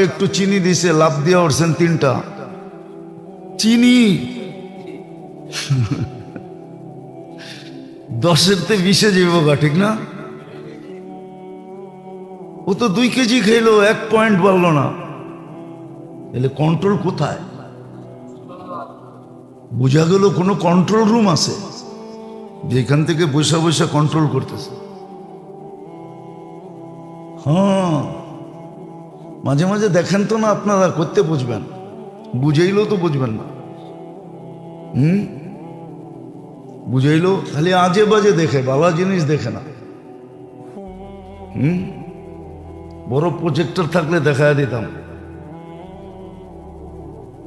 একটু চিনি দিছে, লাভ দিয়ে উঠছেন 3টা চিনি। 10-এর 20-এ যাইব গা, ঠিক না? ও তো 2 কেজি খাইলো, 1 পয়েন্ট বাড়লো না। তাহলে কন্ট্রোল কোথায়? বোঝা গেল কোনো কন্ট্রোল রুম আছে যেখান থেকে বসে বসে কন্ট্রোল করতেছে। হ্যাঁ, মাঝে মাঝে দেখেন তো না, আপনারা করতে বুঝবেন, বুঝাইলেও তো বুঝবেন না। বুঝাইলো খালি আজে বাজে দেখে, ভালো জিনিস দেখে না। বড় প্রজেক্টর থাকলে দেখা দিতাম।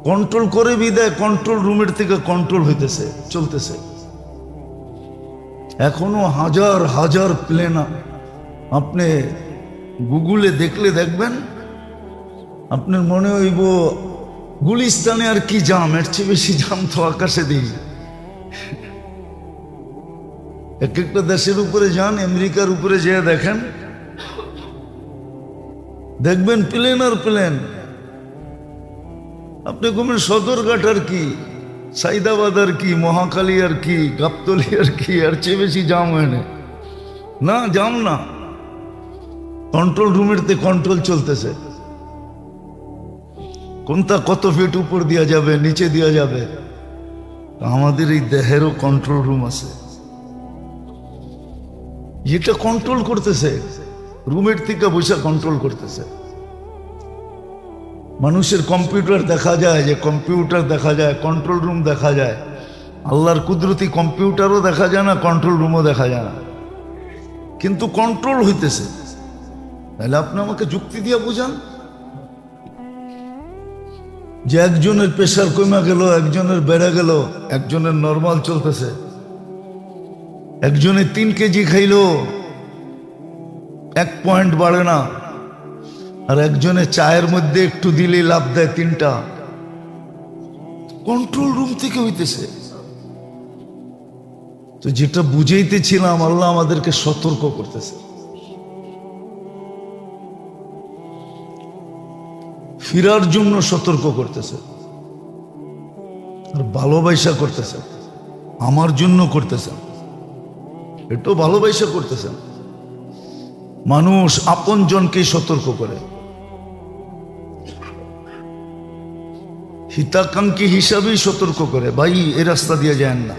কন্ট্রোল করে বিদায় কন্ট্রোল রুমের থেকে কন্ট্রোল হইতেছে, চলতেছে। এখনো হাজার হাজার প্লেন আপনি গুগলে দেখলে দেখবেন, আপনার মনে হইব গুলিস্তানে আর কি জাম, এর চেয়ে বেশি জাম তো আকাশে দিই। এক একটা দেশের উপরে যান, আমেরিকার উপরে যেয়ে দেখেন, দেখবেন প্লেন আর প্লেন। আপনি কমেন সদরঘাট আর কি, সাইদাবাদ আর কি, মহাকালী আর কি, গাবতলী আর কি, আর চেয়ে বেশি জাম হয় না, জাম না। কন্ট্রোল রুমের তে কন্ট্রোল চলতেছে। কোনটা কত ফিট উপর দেওয়া যাবে, নিচে দেওয়া যাবে। আমাদের এই দেহেরও কন্ট্রোল রুম আছে, যেটা কন্ট্রোল করতেছে, রুমের থেকে বসে কন্ট্রোল করতেছে। মানুষের কম্পিউটার দেখা যায়, যে কম্পিউটার দেখা যায়, কন্ট্রোল রুম দেখা যায়। আল্লাহর কুদরতি কম্পিউটারও দেখা যায় না, কন্ট্রোল রুমও দেখা যায় না, কিন্তু কন্ট্রোল হইতেছে। তাহলে আপনি আমাকে যুক্তি দিয়ে বুঝান যে একজনের প্রেশার কমে গেল, একজনের বেড়ে গেল, একজনের নর্মাল চলতেছে, একজনের 3 কেজি খাইলো 1 পয়েন্ট বাড়ে না, আর একজনের চায়ের মধ্যে একটু দিলেই লাভ দেয় 3টা। কন্ট্রোল রুম থেকে হইতেছে। তো যেটা বুঝাইতেছিলাম, আল্লাহ আমাদেরকে সতর্ক করতেছে, ফিরার জন্য সতর্ক করতেছে, আর ভালোবাসা করতেছে, আমার জন্য করতেছে, এটাও ভালোবাসা করতেছেন। মানুষ আপন জনকে সতর্ক করে, হিতাকাঙ্ক্ষী হিসাবেই সতর্ক করে, ভাই এই রাস্তা দিয়ে যায় না,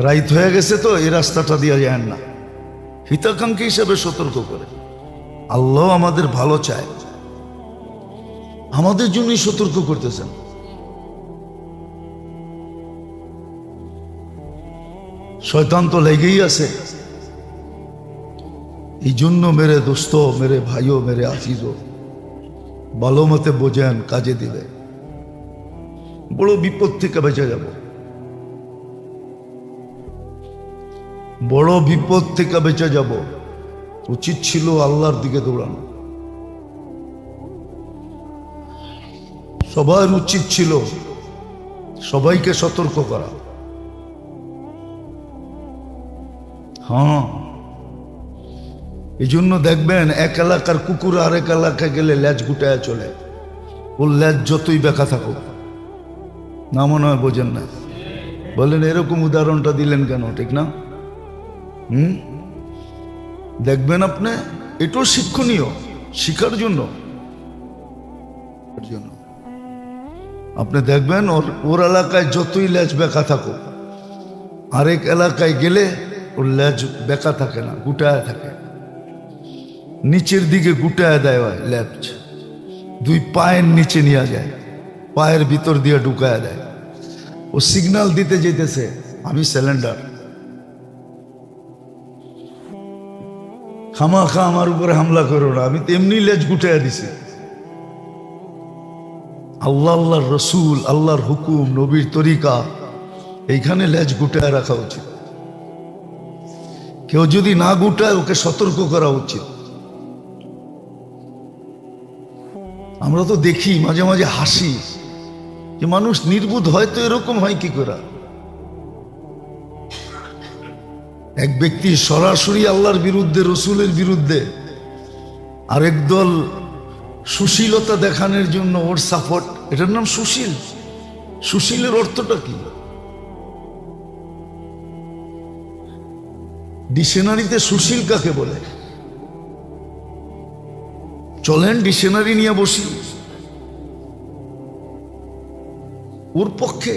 রাইত হয়ে গেছে তো এই রাস্তাটা দিয়ে যায় না, হিতাকাঙ্ক্ষী হিসাবে সতর্ক করে। আল্লাহ আমাদের ভালো চায়, আমাদের জন্যই সতর্ক করতেছেন। শয়তান তো লেগেই আছে। এই জন্য মেরে দোস্ত, মেরে ভাইও, মেরে আজিজও, ভালো মতে বোঝেন, কাজে দিলে বড় বিপদ থেকে বেঁচে যাব, বড় বিপদ থেকে বেঁচে যাব। উচিত ছিল আল্লাহর দিকে দৌড়ানো, সবার উচিত ছিল সবাইকে সতর্ক করা। হ্যাঁ, এই জন্য দেখবেন এক এলাকার কুকুর আরেক এলাকায় গেলে লেজ গুটায় চলে, ওর লেজ যতই বেঁকা থাকুক না। মনে হয় বোঝেন না, বলেন এরকম উদাহরণটা দিলেন কেন, ঠিক না? দেখবেন আপনি, এটাও শিক্ষণীয়, শিখার জন্য। আপনি দেখবেন ওর এলাকায় যতই লেজ বেঁকা থাকুক, আরেক এলাকায় গেলে ওর লেজ বেঁকা থাকে না, গুটায় থাকে, নিচের দিকে গুটায় দেয় লেজ, 2 পায়ের নিচে নিয়ে যায়, পায়ের ভিতর দিয়ে ঢুকায় দেয়। ও সিগন্যাল দিতে যেতেছে আমি সিলিন্ডার, খামাখা আমার উপরে হামলা করো না, আমি তো এমনি লেজ গুটায় দিছি। আল্লাহ, আল্লাহর রসুল, আল্লাহর হুকুম, নবীর তরিকা, এইখানে লেজ গুটায় রাখা উচিত। কেউ যদি না গুটায় ওকে সতর্ক করা উচিত। আমরা তো দেখি মাঝে মাঝে হাসি যে মানুষ নির্বুধ হয়তো এরকম হয় কি করে। এক ব্যক্তি সরাসরি আল্লাহর বিরুদ্ধে, রসুলের বিরুদ্ধে আরেক দল সুশীলতা দেখানোর জন্য ওর সাপোর্ট, এটার নাম সুশীল। সুশীলের অর্থটা কি? ডিকশনারিতে সুশীল কাকে বলে? চলেন ডিকশনারি নিয়ে বসি, ওর পক্ষে।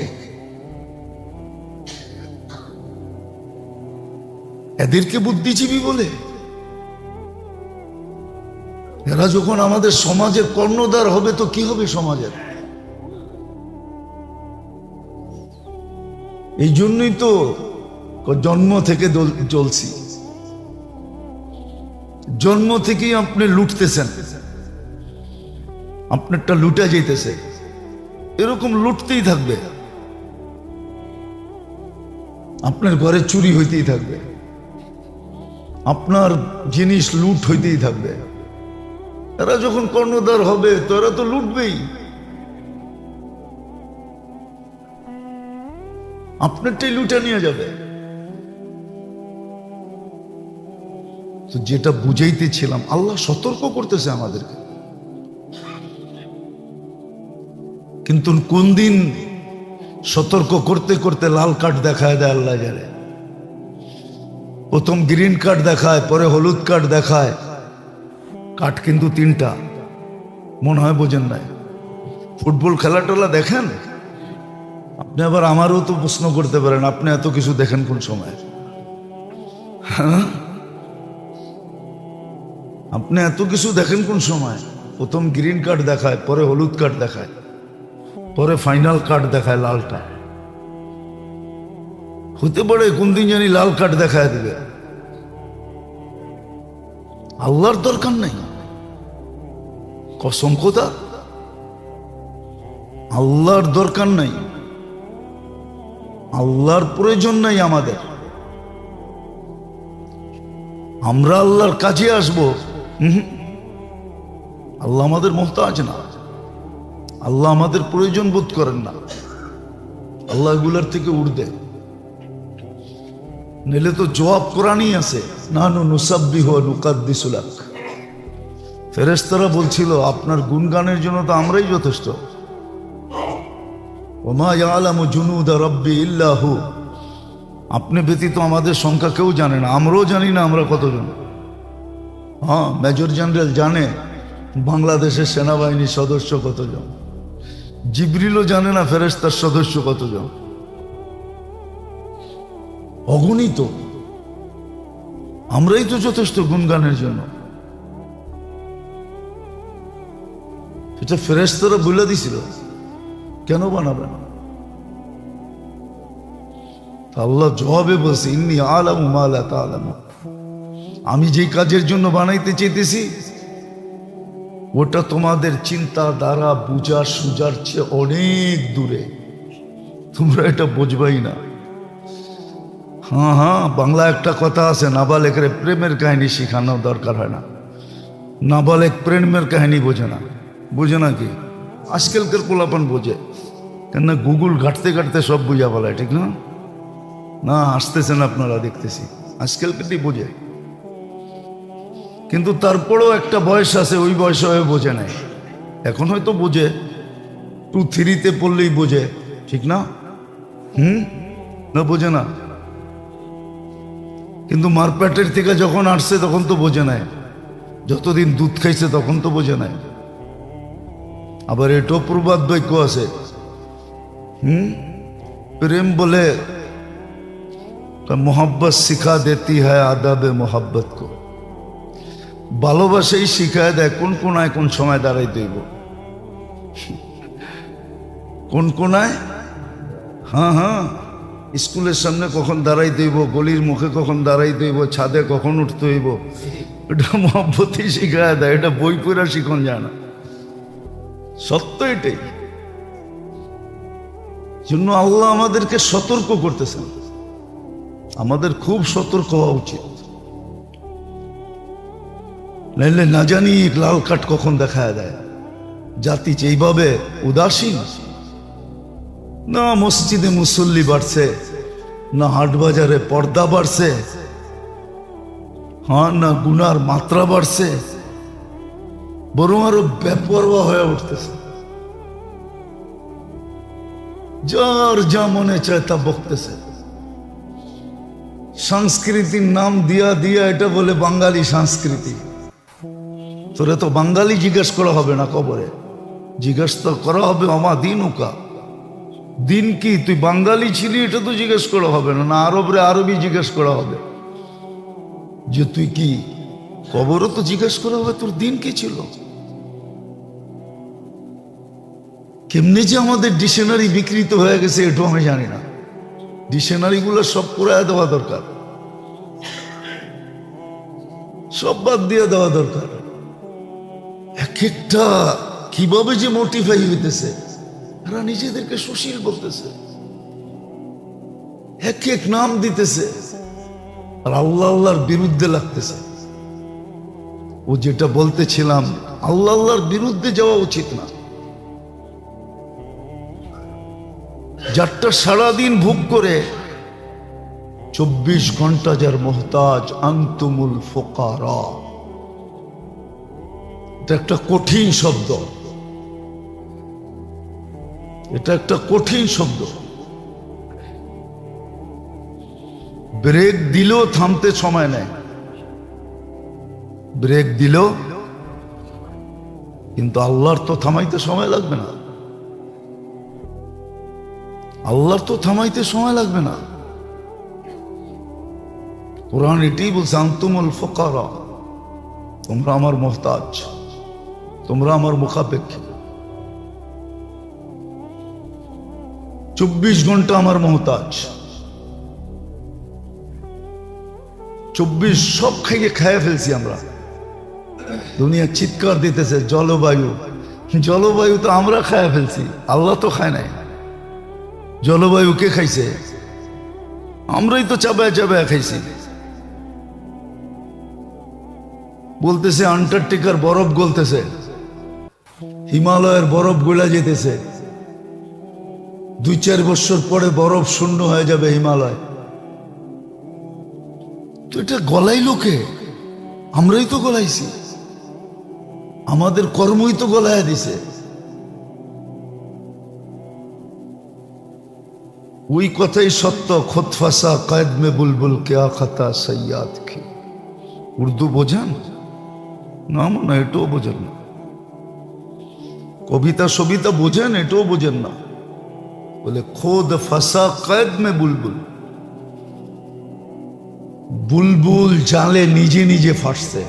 এদেরকে বুদ্ধিজীবী বলে? এরা যখন আমাদের সমাজের কর্ণধার হবে তো কি হবে সমাজের? এই জন্যই তো জন্ম থেকে জ্বলছি। জন্ম থেকেই আপনি লুটতেছেন, আপনারটা লুটা যেতেছে, এরকম লুটতেই থাকবে। আপনার ঘরে চুরি হইতেই থাকবে, আপনার জিনিস লুট হইতেই থাকবে। এরা যখন কর্ণধার হবে তো এরা তো লুটবেই, আপনারটাই লুটে নিয়ে যাবে। তো যেটা বুঝাইতেছিলাম, আল্লাহ সতর্ক করতেছে আমাদেরকে, কিন্তু কোন দিন সতর্ক করতে করতে লাল কার্ড দেখায় দেয় আল্লাহ জানে। প্রথম গ্রিন কার্ড দেখায়, পরে হলুদ কার্ড দেখায়। কার্ড কিন্তু তিনটা, মনে হয় বোঝেন নাই। ফুটবল খেলাটোলা দেখেন আপনি, আবার আমারও তো প্রশ্ন করতে পারেন, আপনি এত কিছু দেখেন কোন সময়? হ্যাঁ, আপনি এত কিছু দেখেন কোন সময়? প্রথম গ্রিন কার্ড দেখায়, পরে হলুদ কার্ড দেখায়, পরে ফাইনাল কার্ড দেখায় লালটা। হতে পারে কোন দিন জানি লাল কার্ড দেখায় দিবে। আল্লাহর দরকার নাই, কসম খোদা আল্লাহর দরকার নাই, আল্লাহর প্রয়োজন নাই আমাদের। আমরা আল্লাহর কাছে আসবো, আল্লাহ আমাদের মুহতাজ না, আল্লাহ আমাদের প্রয়োজন বোধ করেন না। আল্লাহ এগুলার থেকে উর্ধে, নিলে তো জবাব কোরআনই আছে, নানু নুসাব্বিহু ওয়া নুকাদ্দিসু লাক। ফেরেশতারা বলছিল আপনার গুণগানের জন্য তো আমরাই যথেষ্ট। ওমা ইয়ালামু জুনুদা রাব্বি ইল্লা হু, আপনি ব্যতীত আমাদের সংখ্যা কেউ জানে না, আমরাও জানি না আমরা কতজন। হ্যাঁ, মেজর জেনারেল জানে বাংলাদেশের সেনাবাহিনীর সদস্য কতজন, জিবরিলও জানে না ফেরেশতার সদস্য কতজন, অগণিত। আমরাই তো যথেষ্ট গুণগানের জন্য। এটা ফেরেশতারা বলে দিছিল, কেন বানাবে না? আল্লাহ জবাবে বলছে, ইন্নী আলামু মা লা তা'লামুন, আমি যে কাজের জন্য বানাইতে চাইতেছি ওটা তোমাদের চিন্তা দ্বারা বুঝা সুজার চেয়ে অনেক দূরে, তোমরা এটা বুঝবাই না। হ্যাঁ হ্যাঁ, বাংলা একটা কথা আছে, নাবালেকের প্রেমের কাহিনী শিখানো দরকার হয় না। নাবালেক প্রেমের কাহিনী বোঝে না, বোঝে না কি? আজকালকার পোলাপান বোঝে, কেননা গুগল ঘাটতে ঘাটতে সব বুঝা বলায়, ঠিক না? না, আসতেছেন আপনারা, দেখতেছি আজকালকারই বোঝে, কিন্তু তারপরেও একটা বয়স আছে, ওই বয়সে হয়ে বোঝে নাই। এখন হয়তো বোঝে, 2-3-তে পড়লেই বোঝে, ঠিক না? না, বোঝে না। কিন্তু মারপ্যাটের থেকে যখন আসছে তখন তো বোঝে নাই, যতদিন দুধ খাইছে তখন তো বোঝে নাই। আবার এটাও প্রবাদ বাক্য আছে, প্রেম বলে মোহাব্বত শিখা দেতি হ্যায় আদাবে মোহাব্বত কো, ভালোবাসাই শিখায় দেয় কোন কোনায় কোন সময় দাঁড়াইতে হইব, কোন কোনায়। হ্যাঁ হ্যাঁ, স্কুলের সামনে কখন দাঁড়াইতে হইব, গলির মুখে কখন দাঁড়াইতে হইব, ছাদে কখন উঠতে হইব, এটা মোহাব্বতই শিখায় দেয়, এটা বই পড়া শিখন যায় না। সত্য এটাই। জন্য আল্লাহ আমাদেরকে সতর্ক করতেছেন, আমাদের খুব সতর্ক হওয়া উচিত, নাইলে না জানি লাল কার্ড কখন দেখায় দেয়। জাতি এইভাবে উদাসীন, না মসজিদে মুসল্লি বাড়ছে, না হাট বাজারে পর্দা বাড়ছে, হ্যাঁ, না গুনার মাত্রা বাড়ছে, বরং আরো বেপরোয়া হয়ে উঠতেছে, যার যা মনে চায় তা বকতেছে। সংস্কৃতির নাম দিয়া দিয়া এটা বলে বাঙালি সংস্কৃতি। তোরে তো বাঙালি জিজ্ঞেস করা হবে না কবরে, জিজ্ঞেস তো করা হবে আমা দিন উকা, দিন কি, তুই বাঙালি ছিলি এটা তো জিজ্ঞেস করা হবে না, না আরবরে আরবি জিজ্ঞেস করা হবে যে তুই কি। কবরও তো জিজ্ঞেস করা হবে তোর দিন কি ছিল। কেমনি যে আমাদের ডিকশনারি বিকৃত হয়ে গেছে এটাও আমি জানি না। ডিকশনারি গুলো সব পুরাই দেওয়া দরকার, সব বাদ দিয়ে দেওয়া দরকার। এক একটা কিভাবে যে মোটিফাই হইতেছে, এরা নিজেদেরকে সুশীল বলতেছে, এক এক নাম দিতেছে, আর আল্লাহ আল্লাহর বিরুদ্ধে লাগতেছে। ও যেটা বলতেছিলাম, আল্লাহ আল্লাহর বিরুদ্ধে যাওয়া উচিত না। যারটা সারাদিন ভোগ করে 24 ঘন্টা যার মোহতাজ, আনতুমুল ফুকারা, এটা একটা কঠিন শব্দ, এটা একটা কঠিন শব্দ। ব্রেক দিলেও থামতে সময় নেয়, ব্রেক দিলেও, কিন্তু আল্লাহর তো থামাইতে সময় লাগবে না, আল্লাহর তো থামাইতে সময় লাগবে না। কোরআন এটাই বলছে, আনতুমুল ফুকারা, তোমরা আমার মোহতাজ, তোমরা আমার মুখাপেক্ষী। 24 ঘন্টা আমার মোহতাজ, 24 সব খাইয়ে ফেলছি আমরা। দুনিয়া চিৎকার দিতেছে জলবায়ু, জলবায়ু তো আমরা খাইয়ে ফেলছি, আল্লাহ তো খায় নাই। জলবায়ু কে খাইছে? আমরাই তো চাবায় চাবায় খাইছি। বলতেছে আন্টার্কটিকার বরফ গলতেছে, হিমালয়ের বরফ গলা যেতেছে, 2-4 বছর পরে বরফ শূন্য হয়ে যাবে হিমালয়। তো এটা গলাইলো কে? আমরাই তো গলাইছি, আমাদের কর্মই তো গলায় দিছে। ওই কথাই সত্য, খুদ ফাসা কয়েদ মে বুলবুল কেয়া খাতা সৈয়াদ কি। উর্দু বোঝেন না? মনে এটাও বোঝেন না। কবিতা সবিতা বোঝেন? এটাও বোঝেন না। বলে খোদ ফাসা কয়েদ মে বুলবুল, বুলবুল জালে নিজে নিজে ফাঁসছে।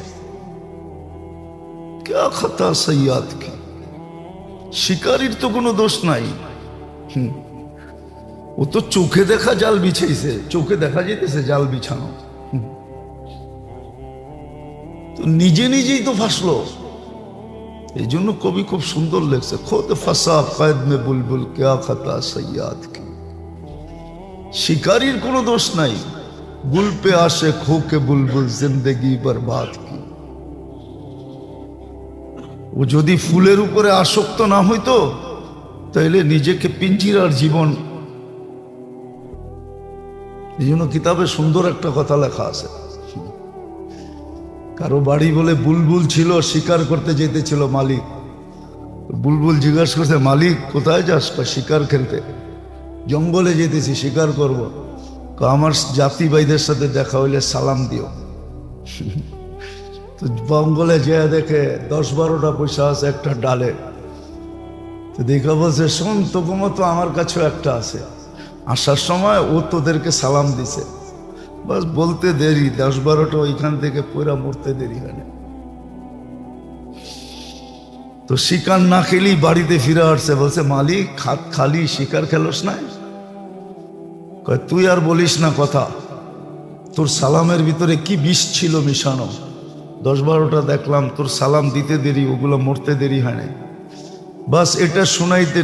কেয়া খাতা সৈয়াদ কি, শিকারীর তো কোনো দোষ নাই। ও তো চোখে দেখা জাল বিছাইছে, চোখে দেখা যেতেছে জাল বিছানো, তো নিজে নিজেই তো ফাঁসলো। এই জন্য কবি খুব সুন্দর লেখছে, খোদ ফাসা কয়েদ মে বুলবুল কেয়া খাতা সৈয়াদ কি। শিকারীর কোনো দোষ নাই, গুল পে আসে খোকে বুলবুল জিন্দেগি বরবাদ কি। ও যদি ফুলের উপরে আসক্ত না হইতো তাইলে নিজেকে পিঞ্জিরার জীবন। এই জন্য কিতাবে সুন্দর একটা কথা লেখা আছে, কারো বাড়ি বলে বুলবুল ছিল, শিকার করতে যেতেছিল মালিক। বুলবুল জিজ্ঞাসা করছে, মালিক কোথায় যাস? শিকার খেলতে। জঙ্গলে যেতেছি, শিকার করব। আমার জাতি ভাইদের সাথে দেখা হইলে সালাম দিও। তো জঙ্গলে যেয়ে দেখে 10-12টা পয়সা আছে একটা ডালে। তো দেখা বলছে, শোন তোকে মতো আমার কাছেও একটা আছে, আসার সময় ও তোদেরকে সালাম দিছে। বাস বলতে দেরি, 10-12টা ওইখান থেকে পুরা মরতে দেরি হয় না। তো শিকার না খেলি বাড়িতে ফিরে আসছে, বলছে মালিক খাত খালি, শিকার খেলোস না? কয় তুই আর বলিস না কথা, তোর সালামের ভিতরে কি বিষ ছিল মিশানো। 10-12টা দেখলাম, তোর সালাম দিতে দেরি, ওগুলো মরতে দেরি হয় নাই। বাস এটা শোনাইতে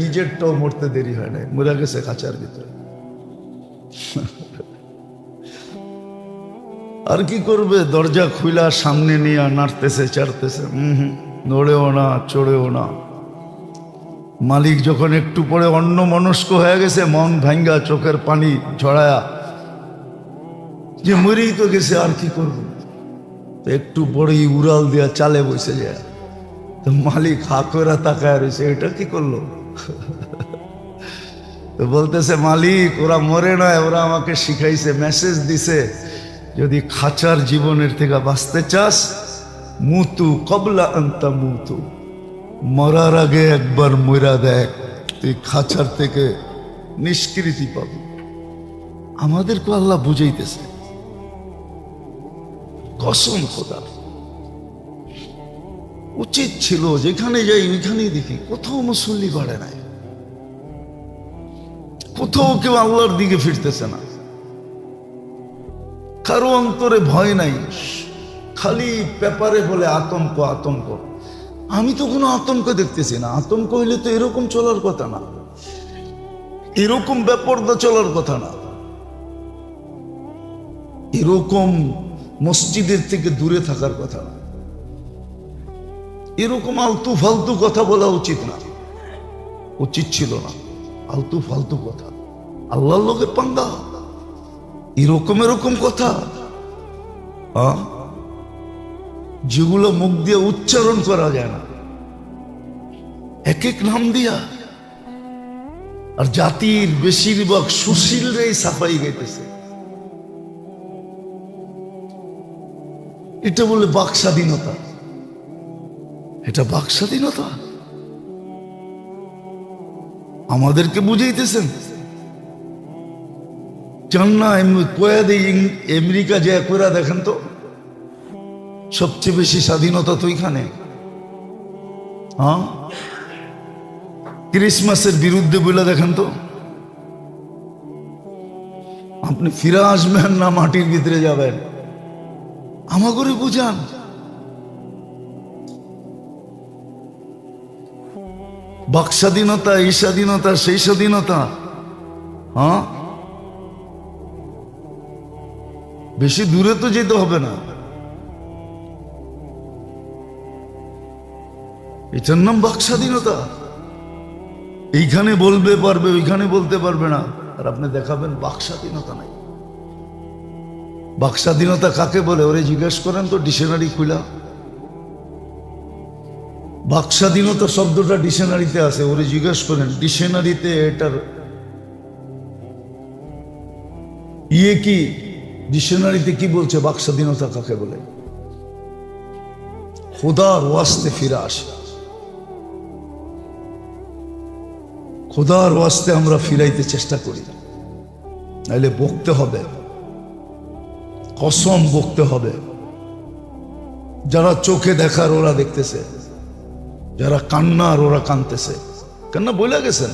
নিজেরটাও মরতে দেরি হয় নাই, মরে গেছে খাঁচার ভিতরে। আর কি করবে? দরজা খুইলা সামনে নিয়ে নাড়তেছে চাড়তেছে, নড়েও না চড়েও না। মালিক যখন একটু পরে অন্য মনস্ক হয়ে গেছে, মন ভাঙ্গা চোখের পানি ঝরায়া, যে মরেই তো গেছে আর কি করবো, তো একটু পরেই উড়াল দিয়া চালে বসে যায়। তো মালিক হা করে তাকায় রয়েছে, এটা কি করলো? তো বলতেছে, মালিক ওরা মরে নয়, ওরা আমাকে শিখাইছে, মেসেজ দিছে, যদি খাঁচার জীবনের থেকে বাঁচতে চাস, মুতু কবলা আনতা মুতু, মরার আগে একবার মরা দেখ, তুই খাঁচার থেকে নিষ্কৃতি পাবি। আমাদেরকে আল্লাহ বুঝাইতেছে, কসম খোদা। উচিত ছিল যেখানে যাই ওইখানেই দেখি কোথাও মুসল্লি বাড়ে নাই, কোথাও কেউ আল্লাহর দিকে ফিরতেছে না, কারো অন্তরে ভয় নাই, খালি পেপারে বলে আতঙ্ক আতঙ্ক। আমি তো কোনো আতঙ্ক দেখতেছি না। আতঙ্ক হইলে তো এরকম চলার কথা না, এরকম বেপরদা চলার কথা না, এরকম মসজিদের থেকে দূরে থাকার কথা না, এরকম আলতু ফালতু কথা বলা উচিত না, উচিত ছিল না আলতু ফালতু কথা। আল্লাহর লোকের পাঙ্গা, এরকম এরকম কথা যেগুলো মুখ দিয়ে উচ্চারণ করা যায় না, এক এক নাম দিয়া। আর জাতির বেশিরভাগ সুশীলরাই সাফাই গাইতেছে। এটা বলে বাক স্বাধীনতা, এটা বাক স্বাধীনতা? আমাদেরকে বুঝাইতেছেন? চান না কয়া দেই আমেরিকা যে কইরা দেখেন তো, সবচেয়ে বেশি স্বাধীনতা তো এখানে। ক্রিসমাসের বিরুদ্ধে বলে দেখেন তো, আপনি ফিরে আসবেন না মাটির ভিতরে যাবেন? আমাগরে বুঝান। বাক স্বাধীনতা, এই স্বাধীনতা, সেই স্বাধীনতা, বেশি দূরে তো যেতে হবে না। এটার নাম বাক স্বাধীনতা। এইখানে বলবে পারবে, ওইখানে বলতে পারবে না, আর আপনি দেখাবেন বাক স্বাধীনতা নাই। বাক স্বাধীনতা কাকে বলে? ওরে জিজ্ঞেস করেন তো ডিকশনারি খুলা। বাক স্বাধীনতা শব্দটা ডিকশনারিতে আছে, ওরে জিজ্ঞেস করেন ডিকশনারিতে এটার কি, ডিকশনারিতে কি বলছে বাক স্বাধীনতা কাকে বলে? খোদার ওয়াস্তে ফিরে আসে, খোদার ওয়াস্তে আমরা ফিরাইতে চেষ্টা করি, নাইলে বকতে হবে, কসম বকতে হবে। যারা চোখে দেখার ওরা দেখতেছে, যারা কান্নার ওরা কানতেছে। কেননা বলে গেছেন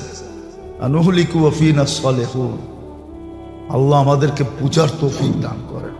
আনুহলিকু ওয়া ফিনা সালেহুন। আল্লাহ আমাদেরকে পূজার তৌফিক দান করেন।